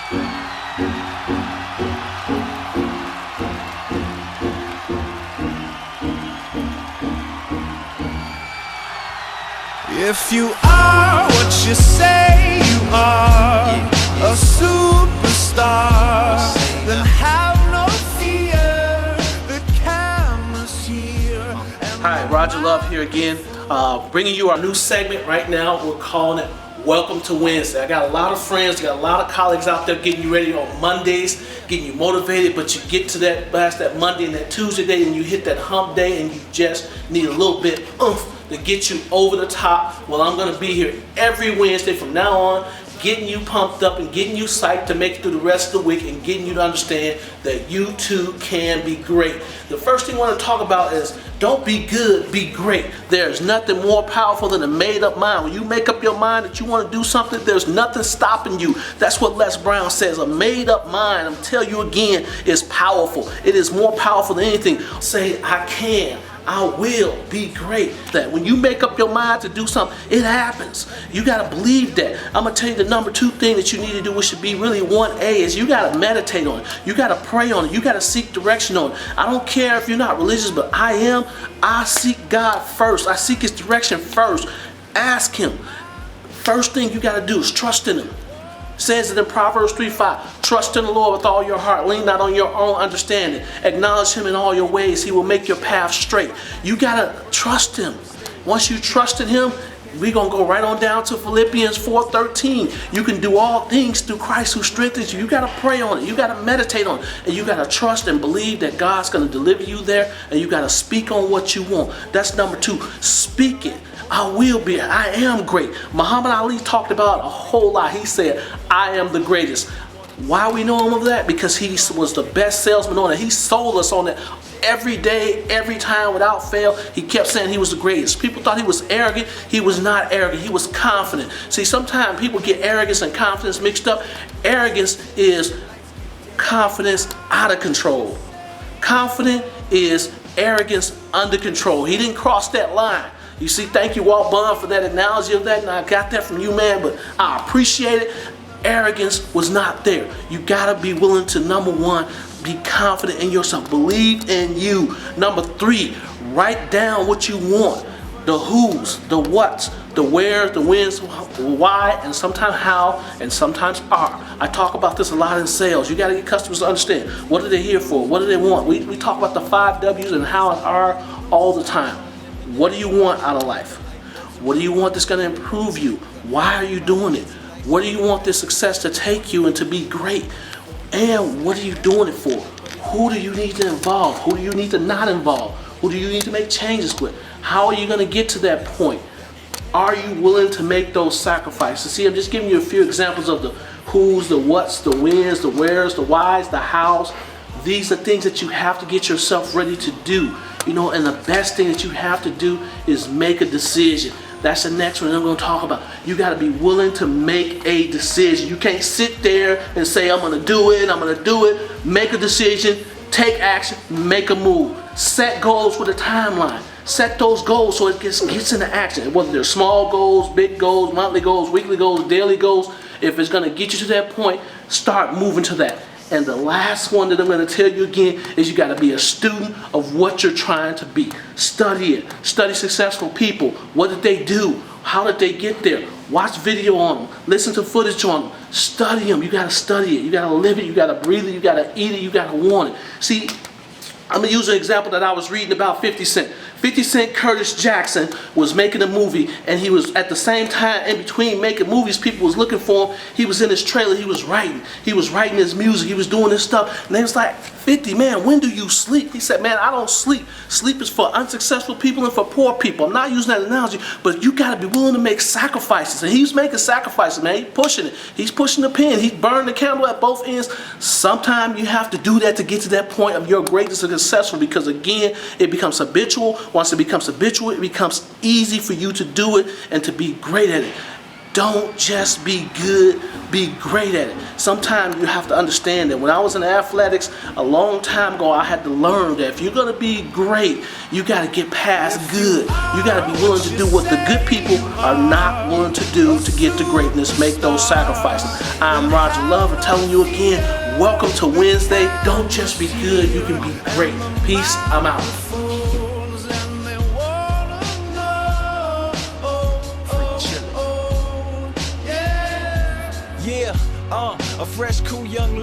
If you are what you say you are, a superstar, then have no fear, the camera's here. Hi, Roger Love here again, bringing you our new segment right now. We're calling it Welcome to Wednesday. I got a lot of friends, got a lot of colleagues out there getting you ready on Mondays, getting you motivated, but you get to that Monday and that Tuesday day and you hit that hump day and you just need a little bit oomph to get you over the top. Well, I'm going to be here every Wednesday from now on, getting you pumped up and getting you psyched to make it through the rest of the week and getting you to understand that you too can be great. The first thing I want to talk about is don't be good, be great. There's nothing more powerful than a made-up mind. When you make up your mind that you want to do something, there's nothing stopping you. That's what Les Brown says. A made-up mind, I'm telling you again, is powerful. It is more powerful than anything. Say, I can. I will be great. That when you make up your mind to do something, it happens. You gotta believe that. I'm gonna tell you the number 2 thing that you need to do, which should be really 1A, is you gotta meditate on it. You gotta pray on it. You gotta seek direction on it. I don't care if you're not religious, but I am. I seek God first. I seek His direction first. Ask Him. First thing you gotta do is trust in Him. Says it in Proverbs 3:5. Trust in the Lord with all your heart. Lean not on your own understanding. Acknowledge Him in all your ways. He will make your path straight. You gotta trust Him. Once you trust in Him, we're gonna go right on down to Philippians 4:13. You can do all things through Christ who strengthens you. You gotta pray on it. You gotta meditate on it. And you gotta trust and believe that God's gonna deliver you there. And you gotta speak on what you want. That's number 2. Speak it. I will be. I am great. Muhammad Ali talked about a whole lot. He said, I am the greatest. Why we know him of that? Because he was the best salesman on it. He sold us on it every day, every time, without fail. He kept saying he was the greatest. People thought he was arrogant. He was not arrogant. He was confident. See, sometimes people get arrogance and confidence mixed up. Arrogance is confidence out of control. Confident is arrogance under control. He didn't cross that line. You see, thank you, Walt Bond, for that analogy of that, and I got that from you, man, but I appreciate it. Arrogance was not there. You gotta be willing to, number 1, be confident in yourself. Believe in you. Number 3, write down what you want. The who's, the what's, the where's, the when's, the why, and sometimes how, and sometimes are. I talk about this a lot in sales. You gotta get customers to understand, what are they here for? What do they want? We talk about the 5 W's and how and are all the time. What do you want out of life? What do you want that's going to improve you? Why are you doing it? What do you want this success to take you and to be great? And what are you doing it for? Who do you need to involve? Who do you need to not involve? Who do you need to make changes with? How are you going to get to that point? Are you willing to make those sacrifices? See, I'm just giving you a few examples of the who's, the what's, the when's, the where's, the why's, the how's. These are things that you have to get yourself ready to do. You know, and the best thing that you have to do is make a decision. That's the next one I'm going to talk about. You got to be willing to make a decision. You can't sit there and say, I'm going to do it, I'm going to do it. Make a decision, take action, make a move. Set goals with a timeline. Set those goals so it gets into action. Whether they're small goals, big goals, monthly goals, weekly goals, daily goals. If it's going to get you to that point, start moving to that. And the last one that I'm going to tell you again is you got to be a student of what you're trying to be. Study it. Study successful people. What did they do? How did they get there? Watch video on them. Listen to footage on them. Study them. You got to study it. You got to live it. You got to breathe it. You got to eat it. You got to want it. See, I'm going to use an example that I was reading about 50 Cent. 50 Cent Curtis Jackson was making a movie, and he was at the same time in between making movies, people was looking for him. He was in his trailer, he was writing his music, he was doing his stuff, and they was like, 50, man, when do you sleep? He said, man, I don't sleep. Sleep is for unsuccessful people and for poor people. I'm not using that analogy, but you got to be willing to make sacrifices, and he's making sacrifices, man. He's pushing it. He's pushing the pen. He's burning the candle at both ends. Sometimes you have to do that to get to that point of your greatness and successful, because again, it becomes habitual. Once it becomes habitual, it becomes easy for you to do it and to be great at it. Don't just be good, be great at it. Sometimes you have to understand that when I was in athletics a long time ago, I had to learn that if you're going to be great, you got to get past good. You got to be willing to do what the good people are not willing to do to get to greatness, make those sacrifices. I'm Roger Love and telling you again, welcome to Wednesday. Don't just be good, you can be great. Peace, I'm out. Yeah, a fresh, cool young